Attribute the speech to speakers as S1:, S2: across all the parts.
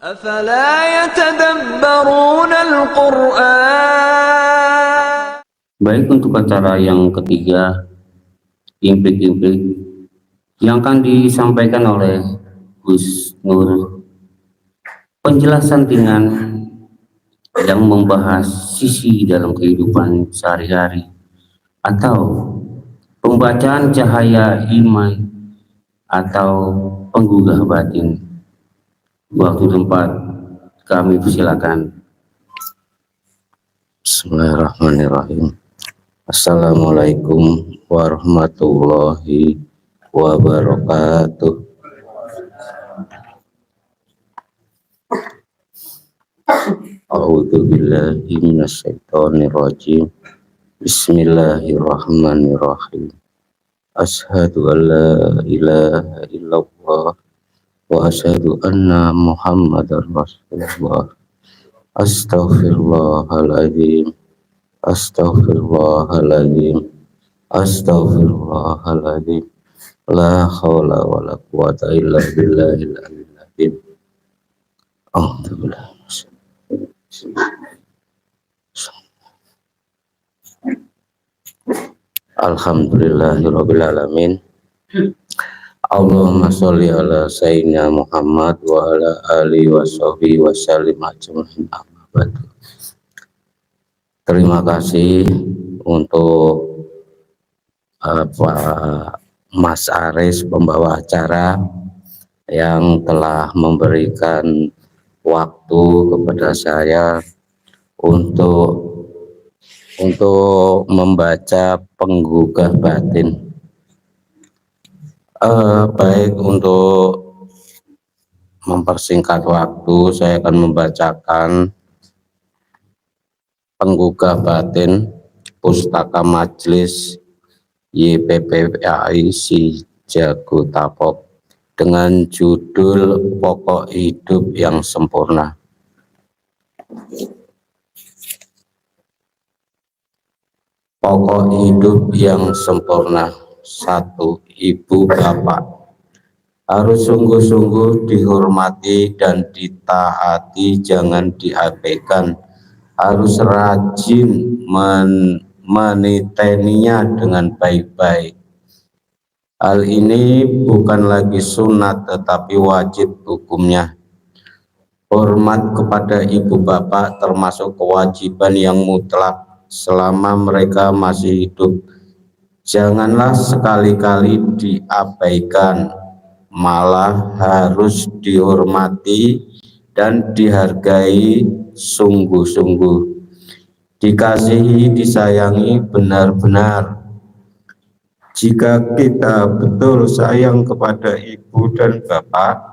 S1: أفلا يتدبرون القرآن.
S2: Baik, untuk acara yang ketiga, implik-implik yang akan disampaikan oleh Gus Nur, penjelasan ringan yang membahas sisi dalam kehidupan sehari-hari atau pembacaan cahaya iman atau penggugah batin. Waktu tempat kami persilakan. Bismillahirrahmanirrahim. Assalamualaikum warahmatullahi wabarakatuh. A'udzu billahi minasyaitonir rajim. Bismillahirrahmanirrahim. Asyhadu an la ilaha illallah wa asyhadu anna Muhammadar Rasulullah. Astaghfirullahaladzim. Astaghfirullahaladzim. Astaghfirullahaladzim. La haula wa la quwata illa billahil aliyyil azim. Alhamdulillah. Alhamdulillahirabbil alamin. Allahumma sholli ala sayyidina Muhammad wa ala alihi washabihi wasallim ajmain. Amma ba'du. Terima kasih untuk Pak Mas Aris, pembawa acara, yang telah memberikan waktu kepada saya untuk membaca penggugah batin. Baik, untuk mempersingkat waktu, saya akan membacakan penggugah batin Pustaka Majelis YPPAI Si Jago Tapok dengan judul Pokok Hidup yang Sempurna. Pokok hidup yang sempurna. 1. Ibu bapak harus sungguh-sungguh dihormati dan ditaati, jangan diabaikan. Harus rajin meniteninya dengan baik-baik. Hal ini bukan lagi sunat tetapi wajib hukumnya. Hormat kepada ibu bapak termasuk kewajiban yang mutlak selama mereka masih hidup. Janganlah sekali-kali diabaikan, malah harus dihormati dan dihargai sungguh-sungguh. Dikasihi, disayangi benar-benar. Jika kita betul sayang kepada ibu dan bapak,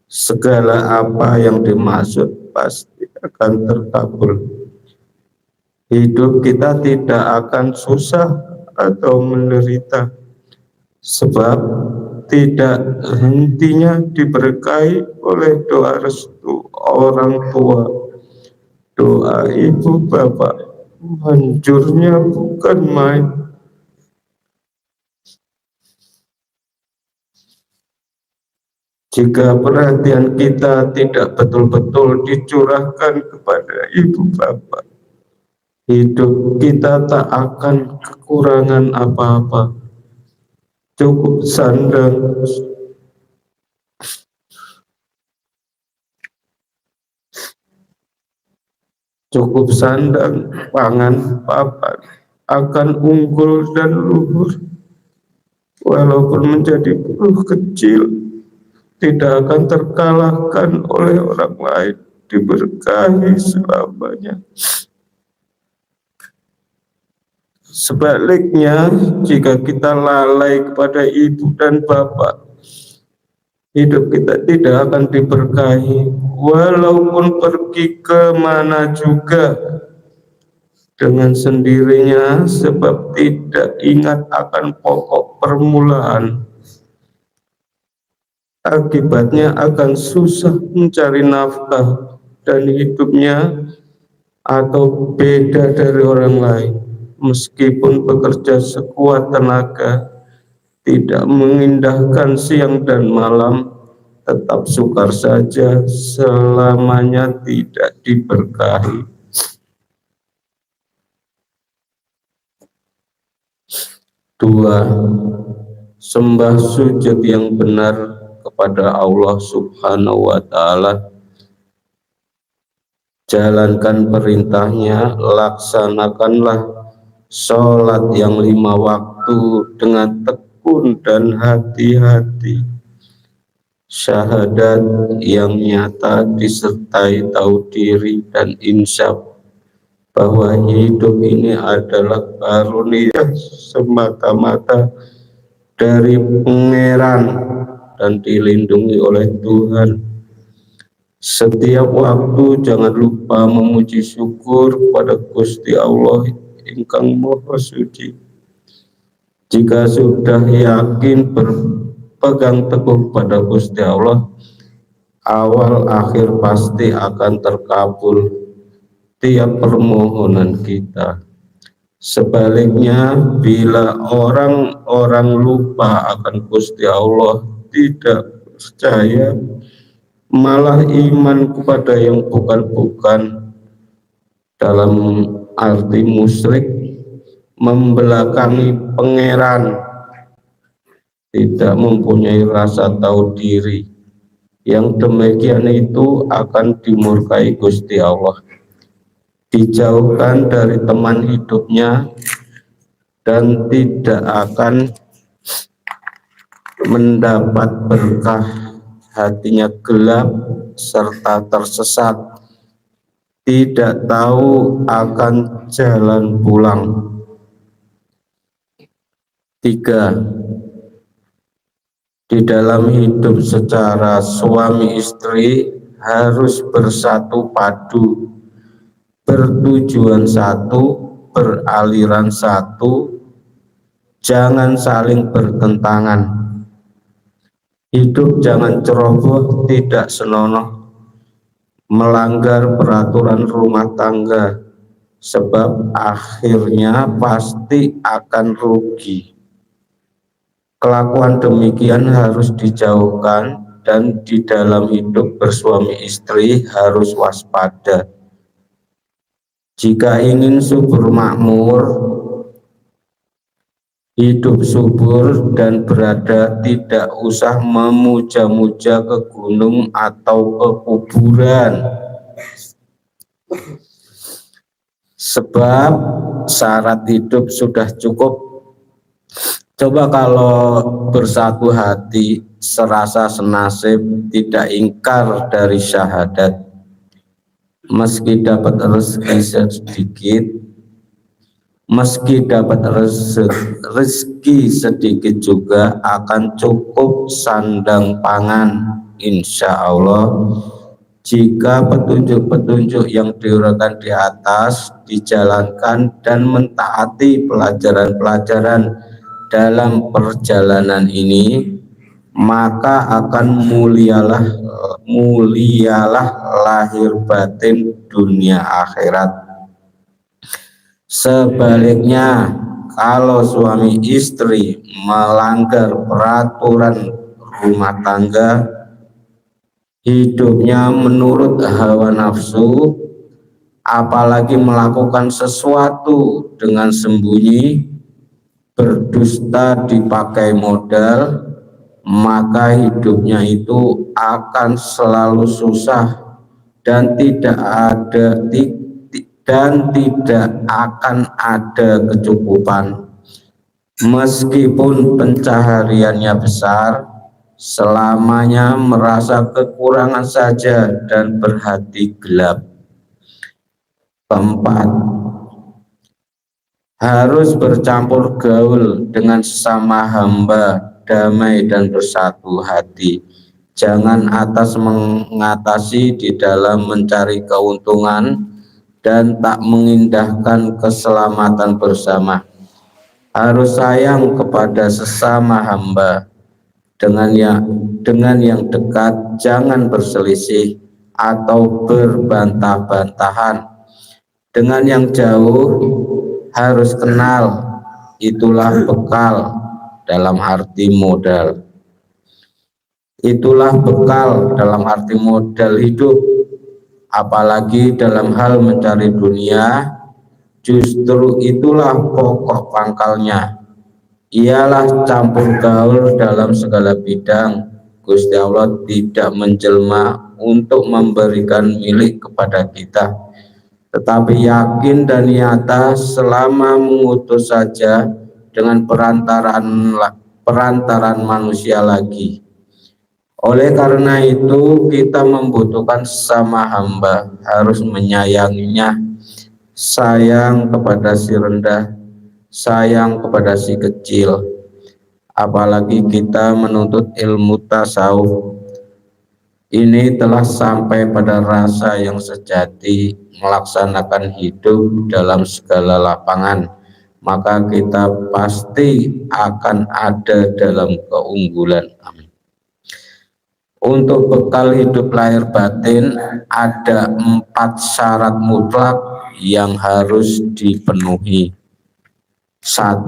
S2: segala apa yang dimaksud pasti akan terkabul. Hidup kita tidak akan susah atau menderita, sebab tidak hentinya diberkahi oleh doa restu orang tua. Doa ibu bapak hancurnya bukan main. Jika perhatian kita tidak betul-betul dicurahkan kepada ibu bapak, hidup kita tak akan kekurangan apa-apa. Cukup sandang, pangan, papan akan unggul dan luhur. Walaupun menjadi buruh kecil, tidak akan terkalahkan oleh orang lain, diberkahi selamanya. Sebaliknya, jika kita lalai kepada ibu dan bapak, hidup kita tidak akan diberkahi, walaupun pergi kemana juga dengan sendirinya, sebab tidak ingat akan pokok permulaan. Akibatnya akan susah mencari nafkah dan hidupnya atau beda dari orang lain. Meskipun bekerja sekuat tenaga, tidak mengindahkan siang dan malam, tetap sukar saja, selamanya tidak diberkahi. Dua, sembah sujud yang benar kepada Allah Subhanahu wa Ta'ala. Jalankan perintahnya, laksanakanlah sholat yang 5 waktu dengan tekun dan hati-hati. Syahadat yang nyata disertai tahu diri dan insaf bahwa hidup ini adalah karunia semata-mata dari Pangeran dan dilindungi oleh Tuhan. Setiap waktu jangan lupa memuji syukur kepada Gusti Allah ingkang Maha Suci. Jika sudah yakin berpegang teguh pada Gusti Allah, awal akhir pasti akan terkabul tiap permohonan kita. Sebaliknya, bila orang-orang lupa akan Gusti Allah, tidak percaya, malah iman kepada yang bukan-bukan, dalam arti musyrik, membelakangi Pangeran, tidak mempunyai rasa tahu diri, yang demikian itu akan dimurkai Gusti Allah, dijauhkan dari teman hidupnya, dan tidak akan mendapat berkah. Hatinya gelap serta tersesat, tidak tahu akan jalan pulang. 3. Di dalam hidup secara suami istri harus bersatu padu, bertujuan satu, beraliran satu, jangan saling bertentangan. Hidup jangan ceroboh, tidak senonoh, melanggar peraturan rumah tangga, sebab akhirnya pasti akan rugi. Kelakuan demikian harus dijauhkan, dan di dalam hidup bersuami istri harus waspada. Jika ingin subur makmur, hidup subur dan berada, tidak usah memuja-muja ke gunung atau ke kuburan, sebab syarat hidup sudah cukup. Coba kalau bersatu hati, serasa senasib, tidak ingkar dari syahadat, meski dapat rezeki sedikit, meski dapat rezeki sedikit juga akan cukup sandang pangan, insya Allah, jika petunjuk-petunjuk yang diuraikan di atas dijalankan dan mentaati pelajaran-pelajaran dalam perjalanan ini, maka akan mulialah lahir batin dunia akhirat. Sebaliknya, kalau suami istri melanggar peraturan rumah tangga, hidupnya menurut hawa nafsu, apalagi melakukan sesuatu dengan sembunyi, berdusta dipakai modal, maka hidupnya itu akan selalu susah dan tidak akan ada kecukupan. Meskipun pencahariannya besar, selamanya merasa kekurangan saja dan berhati gelap. 4. Harus bercampur gaul dengan sesama hamba, damai dan bersatu hati. Jangan atas mengatasi di dalam mencari keuntungan dan tak mengindahkan keselamatan bersama. Harus sayang kepada sesama hamba. Dengan yang dekat jangan berselisih atau berbantah-bantahan. Dengan yang jauh harus kenal, itulah bekal dalam arti modal. 5. itulah bekal dalam arti modal hidup, apalagi dalam hal mencari dunia. Justru itulah pokok pangkalnya, ialah campur gaul dalam segala bidang. Gusti Allah tidak menjelma untuk memberikan milik kepada kita, tetapi yakin dan nyata selama mengutus saja dengan perantaran manusia lagi. Oleh karena itu kita membutuhkan sesama hamba, harus menyayanginya, sayang kepada si rendah, sayang kepada si kecil. Apalagi kita menuntut ilmu tasawuf, ini telah sampai pada rasa yang sejati, melaksanakan hidup dalam segala lapangan, maka kita pasti akan ada dalam keunggulan. Amin. Untuk bekal hidup lahir batin ada 4 syarat mutlak yang harus dipenuhi. 1,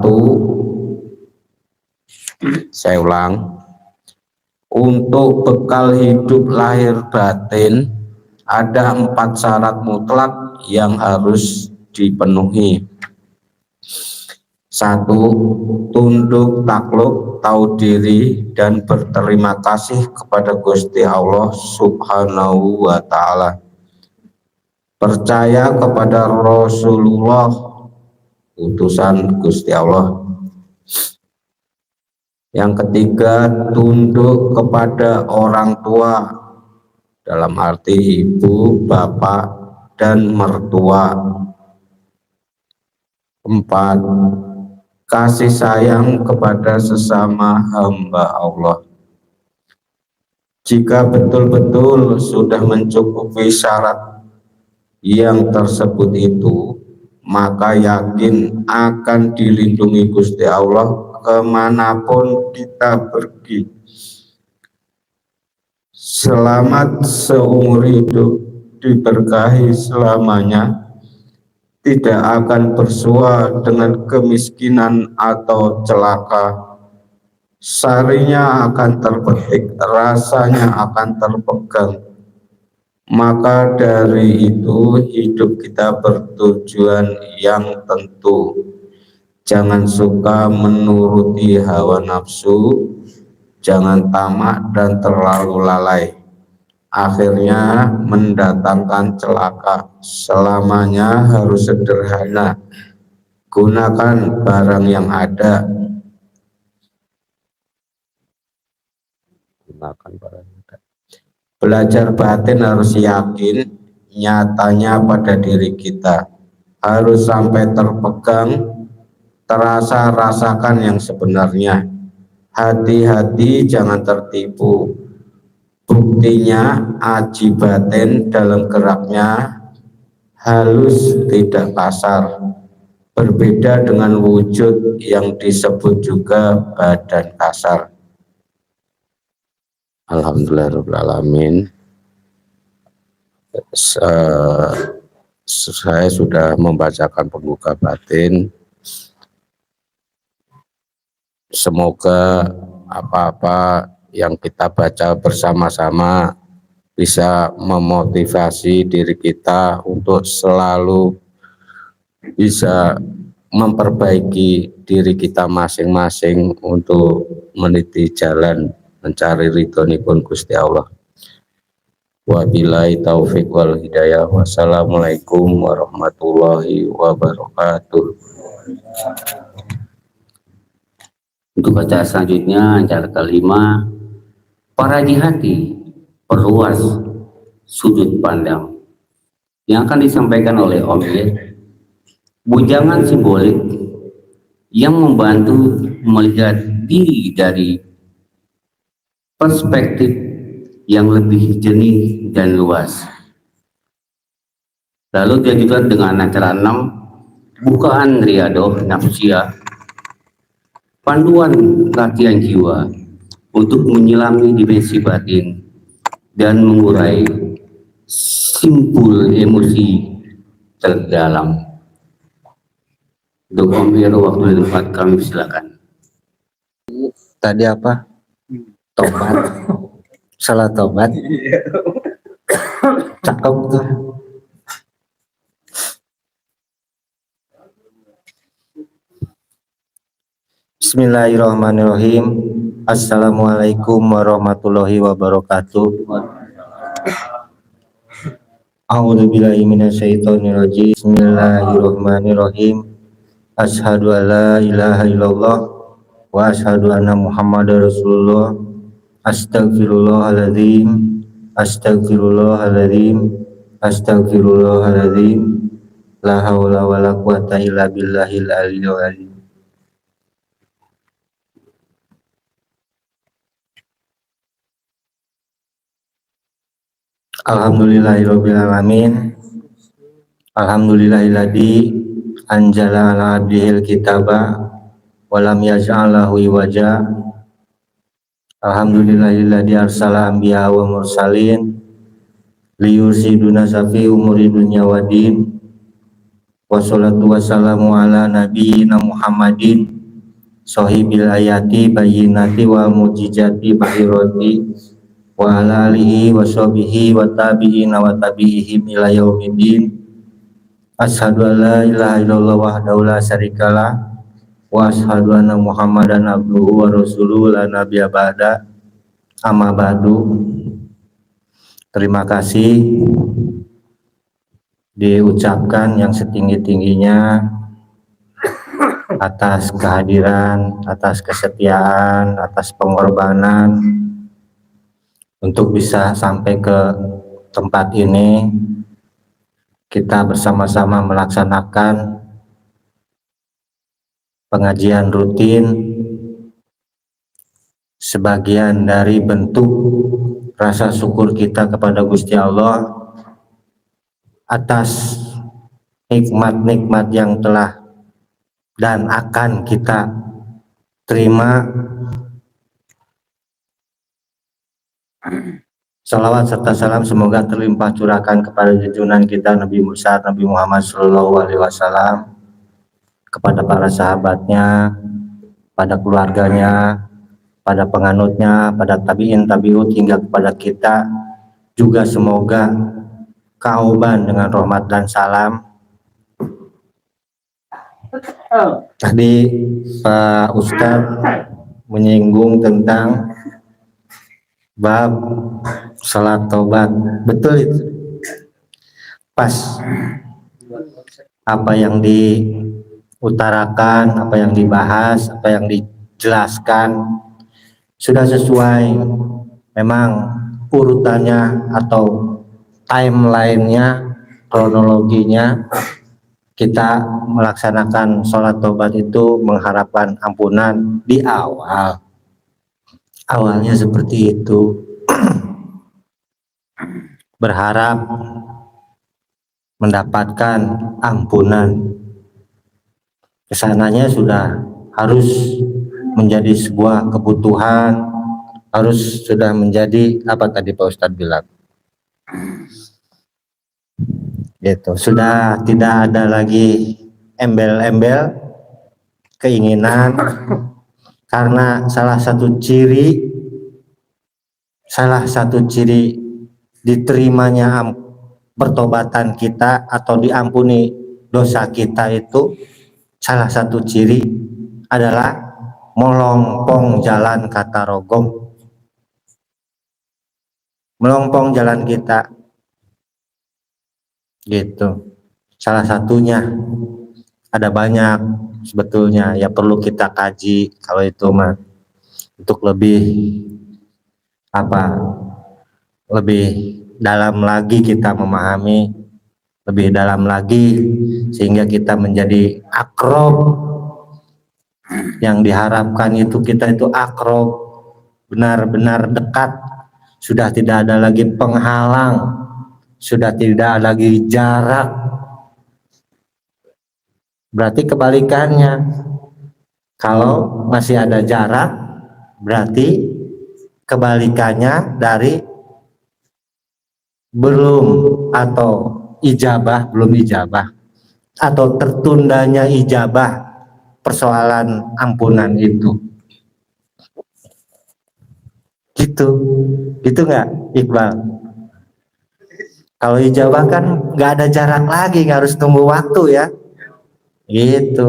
S2: saya ulang, untuk bekal hidup lahir batin ada 4 syarat mutlak yang harus dipenuhi. 1, tunduk takluk, tahu diri dan berterima kasih kepada Gusti Allah Subhanahu wa Ta'ala. Percaya kepada Rasulullah, utusan Gusti Allah. Yang ketiga, tunduk kepada orang tua, dalam arti ibu, bapak, dan mertua. 4, kasih sayang kepada sesama hamba Allah. Jika betul-betul sudah mencukupi syarat yang tersebut itu, maka yakin akan dilindungi Gusti Allah kemanapun kita pergi. Selamat seumur hidup, diberkahi selamanya, tidak akan bersua dengan kemiskinan atau celaka. Sarinya akan terpetik, rasanya akan terpegang. Maka dari itu hidup kita bertujuan yang tentu. Jangan suka menuruti hawa nafsu, jangan tamak dan terlalu lalai. Akhirnya mendatangkan celaka. Selamanya harus sederhana, gunakan barang yang ada. Belajar batin harus yakin nyatanya pada diri kita, harus sampai terpegang, terasa rasakan yang sebenarnya. Hati-hati jangan tertipu. Buktinya aji batin dalam geraknya halus tidak kasar, berbeda dengan wujud yang disebut juga badan kasar. Alhamdulillahirrahmanirrahim. Saya sudah membacakan pembuka batin. Semoga apa-apa yang kita baca bersama-sama bisa memotivasi diri kita untuk selalu bisa memperbaiki diri kita masing-masing untuk meniti jalan mencari ridhonipun Gusti Allah. Wabillahi taufiq wal hidayah. Wassalamualaikum warahmatullahi wabarakatuh.
S3: Untuk bacaan selanjutnya, cara kelima, para hati, perluas sudut pandang, yang akan disampaikan oleh Om Yed. Bujangan simbolik yang membantu melihat diri dari perspektif yang lebih jernih dan luas. Lalu dilanjutkan dengan acara 6, bukaan Riyadhah Nafsiyah, panduan latihan jiwa untuk menyelami dimensi batin dan mengurai simpul emosi terdalam. Untuk Om Hero, waktu dan tempat kami silakan.
S2: Tadi apa? Tobat. Salat tobat. Cakep tuh. Bismillahirrahmanirrahim. Assalamualaikum warahmatullahi wabarakatuh. A'udzubillahi minasyaitonirrajim. Bismillahirrahmanirrahim. Asyhadu an la ilaha illallah wa asyhadu anna Muhammadar Rasulullah. Astagfirullahaladzim. Astagfirullahaladzim. Astagfirullahaladzim. La haula wala quwata illa billahil aliyyil azim. Alhamdulillahirrabbilalamin. Alhamdulillahilladzi anjala ala abdihil kitaba walam yaj'alahu iwaja. Alhamdulillahilladzi arsala anbiya wa mursalin liyursiduna safi umuri dunya wa din. Wassalatu wassalamu ala nabiyyina Muhammadin sahibil ayati bayyinati wa mujizati bahirati wa ala alihi wa sahbihi wa tabi'ina wa tabi'ihim ila yaumiddin. Asyhadu an la ilaha illallah wahdahu la syarikalah wa asyhadu anna Muhammadan abduhu wa rasuluhu la nabiyya ba'da. Amma ba'du. Terima kasih diucapkan yang setinggi-tingginya atas kehadiran, atas kesetiaan, atas pengorbanan untuk bisa sampai ke tempat ini. Kita bersama-sama melaksanakan pengajian rutin sebagian dari bentuk rasa syukur kita kepada Gusti Allah atas nikmat-nikmat yang telah dan akan kita terima. Salawat serta salam semoga terlimpah curahkan kepada junjungan kita Nabi Musa, Nabi Muhammad SAW, kepada para sahabatnya, pada keluarganya, pada penganutnya, pada tabi'in, tabi'ut, hingga kepada kita juga. Semoga kauban dengan rahmat dan salam. Tadi Pak Ustadz menyinggung tentang bab salat tobat. Betul itu, pas apa yang diutarakan, apa yang dibahas, apa yang dijelaskan sudah sesuai. Memang urutannya atau timelinenya, kronologinya, kita melaksanakan sholat tobat itu mengharapkan ampunan di awal. Awalnya seperti itu, berharap mendapatkan ampunan. Kesananya sudah harus menjadi sebuah kebutuhan, harus sudah menjadi apa tadi Pak Ustadz bilang, gitu. Sudah tidak ada lagi embel-embel keinginan. Karena salah satu ciri diterimanya pertobatan kita atau diampuni dosa kita itu, salah satu ciri adalah melompong jalan kata rogong. Melompong jalan kita, gitu. Salah satunya, ada banyak sebetulnya ya, perlu kita kaji kalau itu mah, untuk lebih dalam lagi kita memahami, lebih dalam lagi sehingga kita menjadi akrob. Yang diharapkan itu kita itu akrob, benar-benar dekat, sudah tidak ada lagi penghalang, sudah tidak ada lagi jarak. Berarti kebalikannya, kalau masih ada jarak, berarti kebalikannya dari belum atau ijabah, belum ijabah, atau tertundanya ijabah persoalan ampunan itu. Gitu, gitu nggak Iqbal? Kalau ijabah kan nggak ada jarak lagi, nggak harus tunggu waktu ya. Gitu.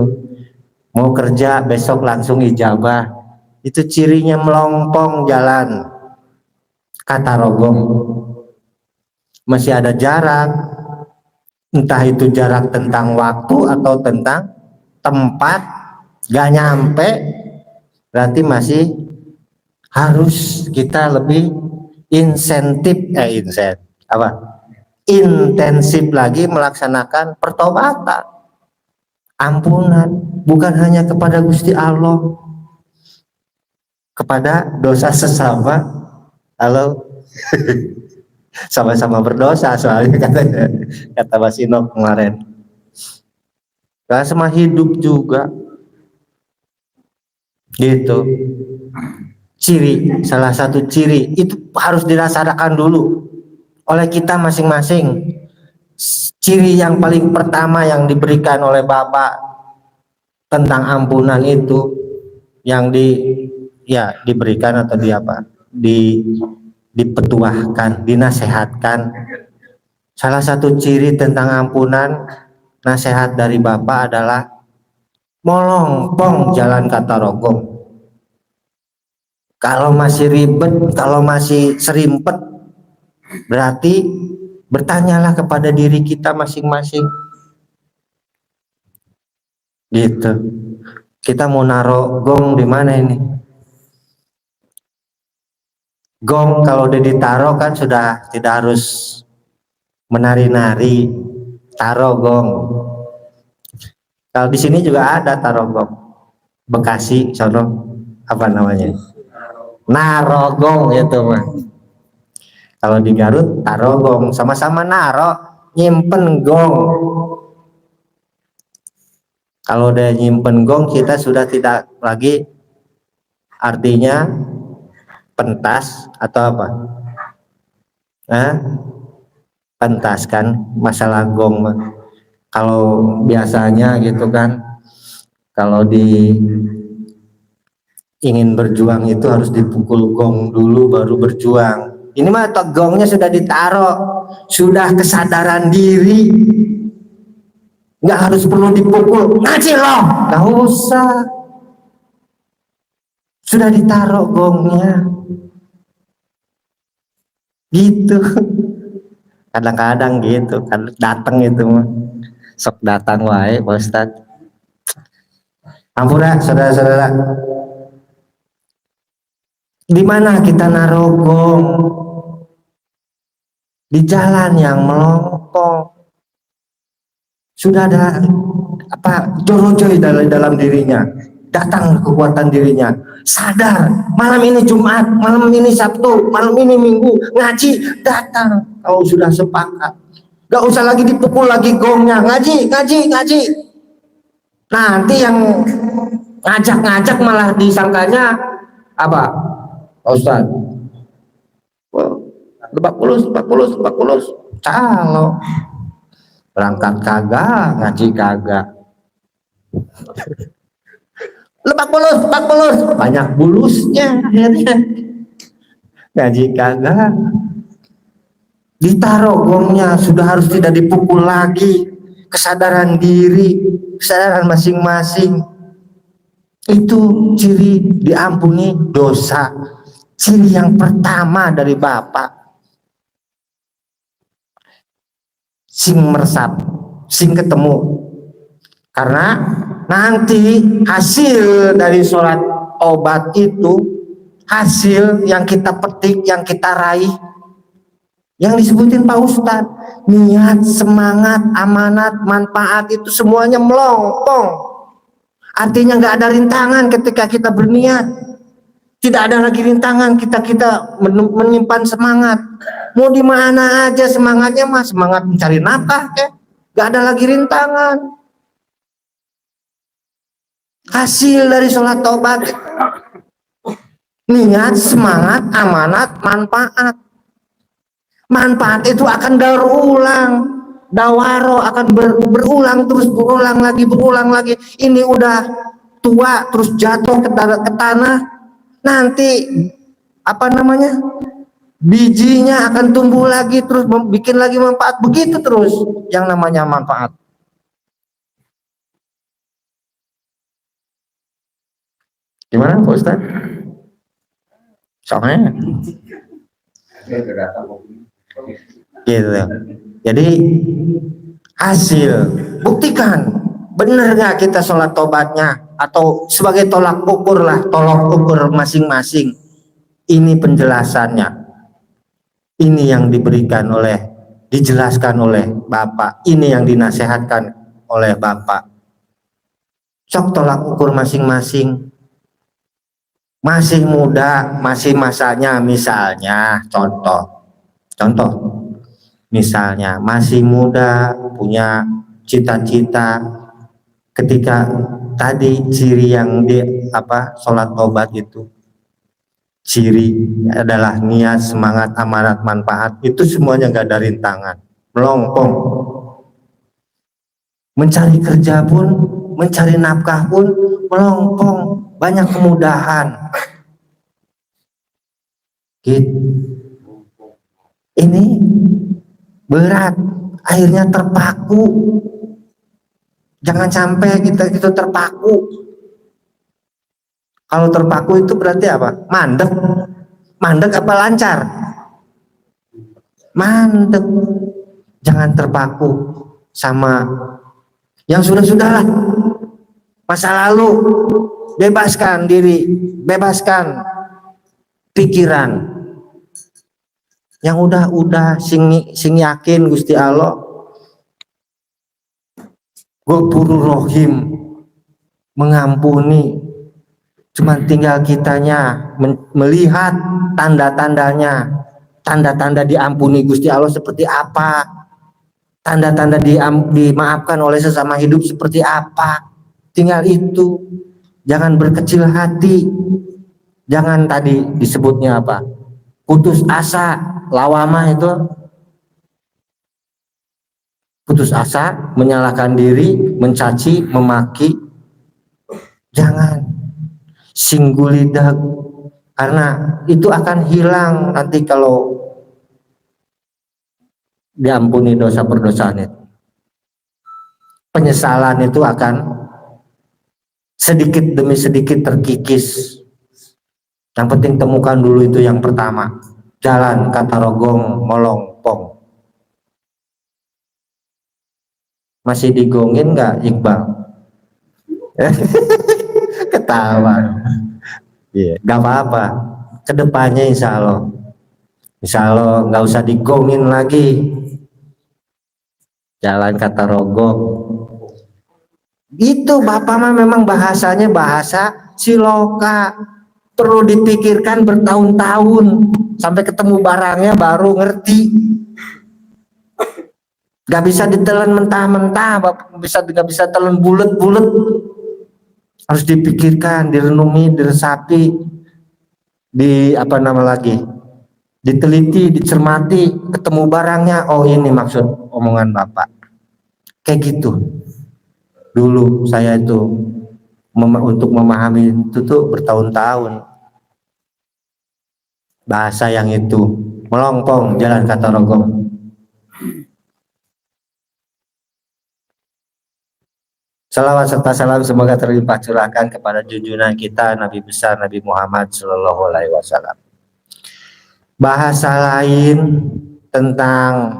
S2: Mau kerja besok langsung ijabah. Itu cirinya melompong jalan. Kata Rogong. Masih ada jarak. Entah itu jarak tentang waktu atau tentang tempat. Gak nyampe. Berarti masih harus kita lebih intensif lagi melaksanakan pertobatan, ampunan, bukan hanya kepada Gusti Allah, kepada dosa sesama. Halo. Sama-sama berdosa soalnya katanya, kata Mas Inok kemarin. Gak sama hidup juga gitu. Ciri, salah satu ciri itu harus dirasakan dulu oleh kita masing-masing. Ciri yang paling pertama yang diberikan oleh Bapak tentang ampunan itu yang diberikan atau dipetuahkan, dinasehatkan. Salah satu ciri tentang ampunan, nasihat dari Bapak adalah melompong jalan kata Rogong. Kalau masih ribet, kalau masih serimpet, berarti bertanyalah kepada diri kita masing-masing. Gitu. Kita mau naruh gong di mana ini? Gong kalau udah ditaruh kan sudah tidak harus menari-nari. Taruh gong. Kalau di sini juga ada taruh gong. Bekasi, sono apa namanya? Narogong itu mah. Kalau di Garut tarogong, sama-sama naro, nyimpen gong. Kalau udah nyimpen gong, kita sudah tidak lagi artinya pentas atau apa? Pentas kan masalah gong. Kalau biasanya gitu kan, kalau ingin berjuang itu harus dipukul gong dulu baru berjuang. Ini mah gongnya sudah ditaruh, sudah kesadaran diri, nggak harus perlu dipukul. Ngaji loh, nggak usah, sudah ditaruh gongnya. Gitu. Kadang-kadang gitu, kan datang itu mah, sok datang wae Pak Ustadz. Ampura saudara-saudara. Di mana kita naruh gong? Di jalan yang melompong. Sudah ada jorojoy dalam dirinya, datang kekuatan dirinya, sadar malam ini Jumat, malam ini Sabtu, malam ini Minggu, ngaji, datang. Kalau sudah sepakat, gak usah lagi dipukul lagi gongnya, ngaji. Nanti yang ngajak malah disangkanya apa? Ustaz, lebak bulus, calo, berangkat kagak, ngaji kagak, lebak bulus, banyak bulusnya akhirnya, ngaji kagak, ditaruh gongnya, sudah harus tidak dipukul lagi, kesadaran diri, kesadaran masing-masing, itu ciri diampuni dosa. Ciri yang pertama dari Bapak, sing meresap, sing ketemu. Karena nanti hasil dari sholat obat itu, hasil yang kita petik, yang kita raih, yang disebutin Pak Ustadz, niat, semangat, amanat, manfaat itu semuanya melompong. Artinya nggak ada rintangan ketika kita berniat. Tidak ada lagi rintangan kita menyimpan semangat. Mau di mana aja semangatnya mah, semangat mencari nafkah gak ada lagi rintangan. Hasil dari sholat taubat, niat, semangat, amanat, manfaat. Manfaat itu akan daur ulang, dawaro akan berulang terus, berulang lagi. Ini udah tua terus jatuh ke tanah. Nanti apa namanya, bijinya akan tumbuh lagi terus bikin lagi manfaat, begitu terus yang namanya manfaat. Gimana Pak Ustaz? Soalnya gitu. Jadi hasil, buktikan benar nggak kita sholat tobatnya, atau sebagai tolak ukur lah, tolak ukur masing-masing. Ini penjelasannya, ini yang diberikan oleh, dijelaskan oleh Bapak, ini yang dinasehatkan oleh Bapak. Sok tolak ukur masing-masing. Masih muda, masih masanya, misalnya contoh misalnya masih muda, punya cita-cita, ketika tadi ciri yang di sholat tobat itu, ciri adalah niat, semangat, amanat, manfaat, itu semuanya gak ada rintangan, melongkong. Mencari kerja pun, mencari nafkah pun melongkong, banyak kemudahan. Gitu. Ini berat, akhirnya terpaku. Jangan sampai kita terpaku. Kalau terpaku itu berarti apa? Mandek. Mandek apa lancar? Mandek. Jangan terpaku sama yang sudah-sudahlah. Masa lalu, bebaskan diri, bebaskan pikiran. Yang udah sing yakin Gusti Allah Ghafurur Rahim, mengampuni. Cuman tinggal kitanya melihat tanda-tandanya, tanda-tanda diampuni Gusti Allah seperti apa, tanda-tanda dimaafkan oleh sesama hidup seperti apa. Tinggal itu. Jangan berkecil hati, jangan tadi disebutnya apa, putus asa, lawamah itu putus asa, menyalahkan diri, mencaci, memaki. Jangan singgulidak, karena itu akan hilang nanti kalau diampuni dosa perdosaan itu. Penyesalan itu akan sedikit demi sedikit terkikis. Yang penting temukan dulu itu yang pertama, jalan kata rogong molongpong. Masih digongin nggak Iqbal? Ketawa. Iya, nggak apa-apa. Kedepannya insya Allah nggak usah digongin lagi. Jalan kata rogong. Itu Bapak mah memang bahasanya bahasa siloka, perlu dipikirkan bertahun-tahun sampai ketemu barangnya baru ngerti. Gak bisa ditelan mentah-mentah, gak bisa telan bulet-bulet. Harus dipikirkan, direnungi, diresapi, diteliti, dicermati, ketemu barangnya. Oh ini maksud omongan Bapak. Kayak gitu. Dulu saya itu untuk memahami itu tuh bertahun-tahun. Bahasa yang itu melongkong, jalan kata rogong. Salawat serta salam semoga terlimpah curahkan kepada junjungan kita Nabi besar Nabi Muhammad Shallallahu Alaihi Wasallam. Bahasa lain tentang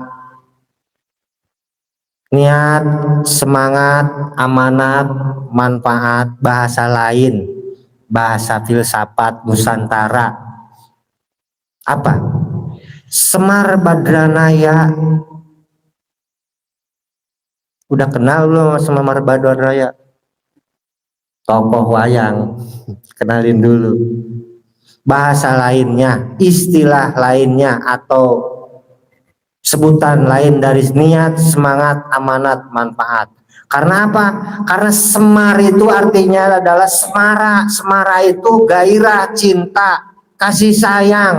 S2: niat, semangat, amanat, manfaat, bahasa lain, bahasa filsafat Nusantara. Apa? Semar Badranaya. Udah kenal belum sama Semar Badranaya? Tokoh wayang. Kenalin dulu. Bahasa lainnya, istilah lainnya, atau sebutan lain dari niat, semangat, amanat, manfaat. Karena apa? Karena semar itu artinya adalah semara. Semara itu gairah, cinta, kasih sayang.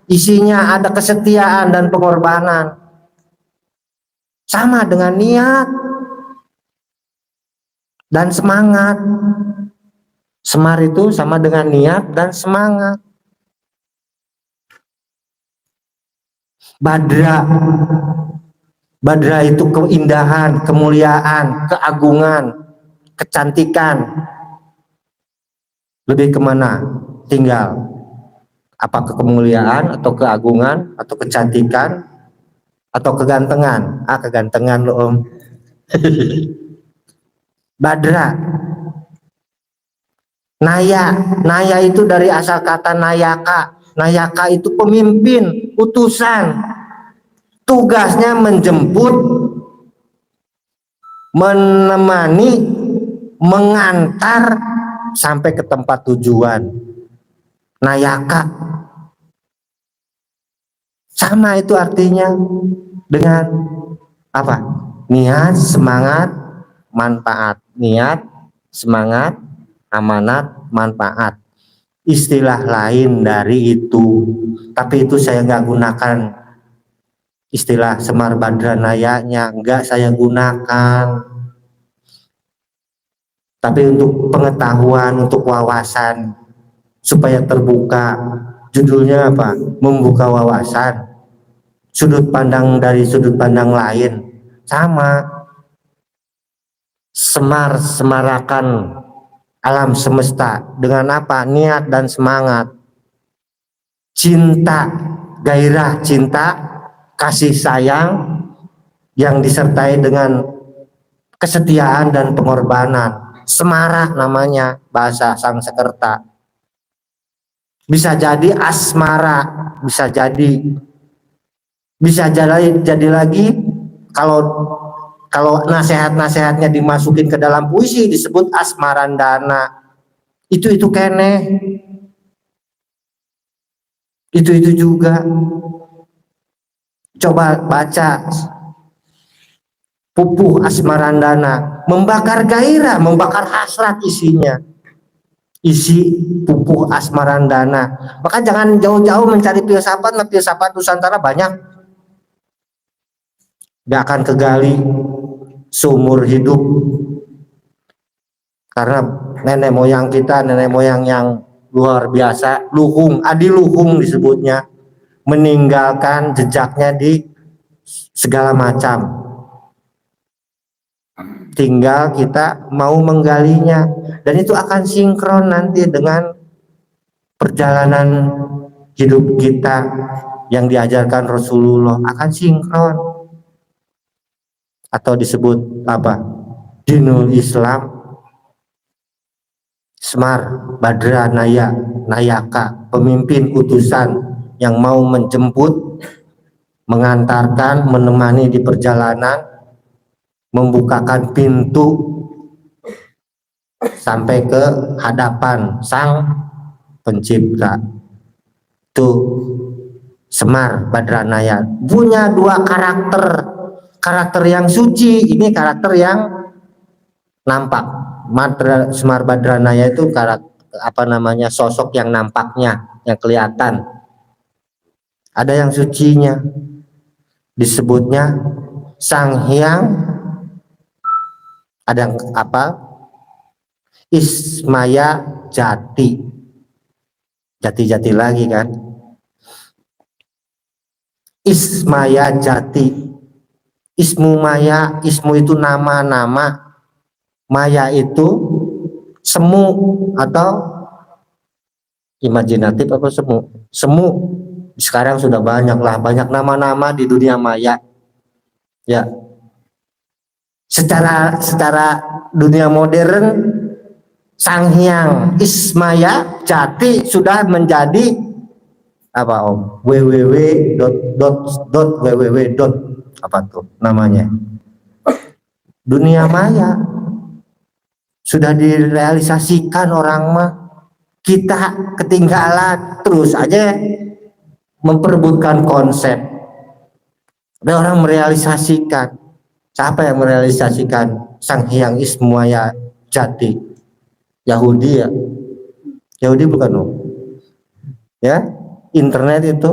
S2: Isinya ada kesetiaan dan pengorbanan. Sama dengan niat dan semangat. Semar itu sama dengan niat dan semangat. Badra. Badra itu keindahan, kemuliaan, keagungan, kecantikan. Lebih kemana? Tinggal apakah kemuliaan atau keagungan atau kecantikan atau kegantengan? Kegantengan lo om. Badra. Naya itu dari asal kata nayaka. Nayaka itu pemimpin, utusan. Tugasnya menjemput, menemani, mengantar sampai ke tempat tujuan. Nayaka. Sama itu artinya dengan apa? Niat, semangat, manfaat. Niat, semangat, amanat, manfaat. Istilah lain dari itu, tapi itu saya nggak gunakan. Istilah Semar Badranayanya nggak saya gunakan. Tapi untuk pengetahuan, untuk wawasan, supaya terbuka. Judulnya apa? Membuka wawasan. Sudut pandang dari sudut pandang lain. Sama. Semarakan alam semesta. Dengan apa? Niat dan semangat. Cinta, gairah cinta, kasih sayang yang disertai dengan kesetiaan dan pengorbanan. Semara namanya bahasa Sanskerta. Bisa jadi asmara, bisa jadi lagi kalau nasihat-nasihatnya dimasukin ke dalam puisi disebut asmarandana. Itu kene. Itu juga. Coba baca Pupuh Asmarandana, membakar gairah, membakar hasrat isinya. Isi Pupuh Asmarandana. Maka jangan jauh-jauh mencari filsafat, filsafat Nusantara banyak. Gak akan kegali seumur hidup. Karena nenek moyang kita, nenek moyang yang luar biasa, luhung, adiluhung disebutnya, meninggalkan jejaknya di segala macam. Tinggal kita mau menggalinya, dan itu akan sinkron nanti dengan perjalanan hidup kita yang diajarkan Rasulullah, akan sinkron. Atau disebut apa? Dinul Islam. Semar Badranayaka, pemimpin utusan yang mau menjemput, mengantarkan, menemani di perjalanan, membukakan pintu sampai ke hadapan Sang Pencipta. Itu Semar Badranaya. Punya dua karakter yang suci, ini karakter yang nampak. Semar Badranaya itu karakter sosok yang nampaknya, yang kelihatan. Ada yang sucinya, disebutnya Sang Hyang, ada yang Ismaya Jati. Jati lagi kan? Ismaya Jati. Ismu Maya, ismu itu nama-nama. Maya itu semu atau imajinatif apa semu? Semu. Sekarang sudah banyak nama-nama di dunia maya. Ya. Secara dunia modern, Sang Hyang Ismaya Jati sudah menjadi apa om? www. Apa tuh namanya? Dunia maya. Sudah direalisasikan orang mah, kita ketinggalan, terus aja memperebutkan konsep. Ada orang merealisasikan. Siapa yang merealisasikan Sang Hyang Ismaya Jati? Yahudi ya? Yahudi bukan om? Ya, internet itu,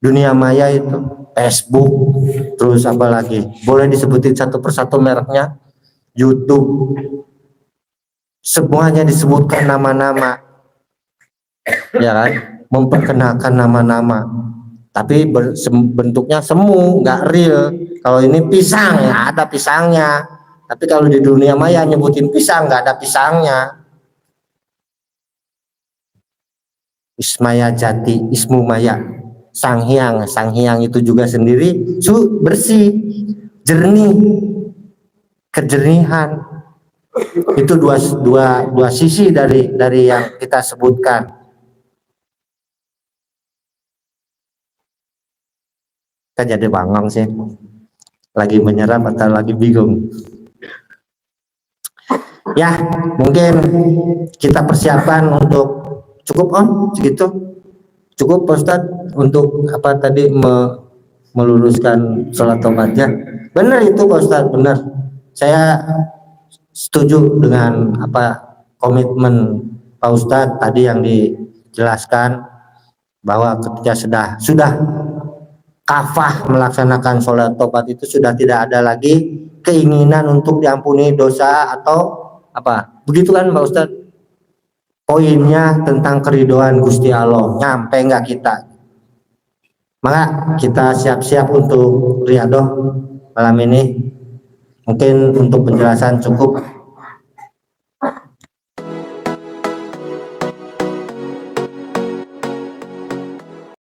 S2: dunia maya itu, Facebook, terus apa lagi? Boleh disebutin satu persatu mereknya? YouTube. Semuanya disebutkan nama-nama, ya kan? Memperkenalkan nama-nama. tapi bentuknya semu, nggak real. Kalau ini pisang, nggak ada pisangnya. Tapi kalau di dunia maya nyebutin pisang, nggak ada pisangnya. Ismaya jati, ismu maya, sang hyang itu juga sendiri bersih, jernih, kejernihan. Itu dua sisi dari yang kita sebutkan. Kan jadi bangong sih, lagi menyerap atau lagi bingung. Ya, mungkin kita persiapan untuk cukup segitu. Cukup Pak Ustadz untuk apa tadi meluruskan sholat tobatnya. Benar itu Pak Ustadz, benar. Saya setuju dengan apa komitmen Pak Ustadz tadi yang dijelaskan bahwa ketika sudah kafah melaksanakan sholat tobat itu sudah tidak ada lagi keinginan untuk diampuni dosa atau apa. Begitu kan Pak Ustadz? Poinnya tentang keridoan Gusti Allah, nyampe nggak kita? Maka kita siap-siap untuk riadoh malam ini. Mungkin untuk penjelasan cukup.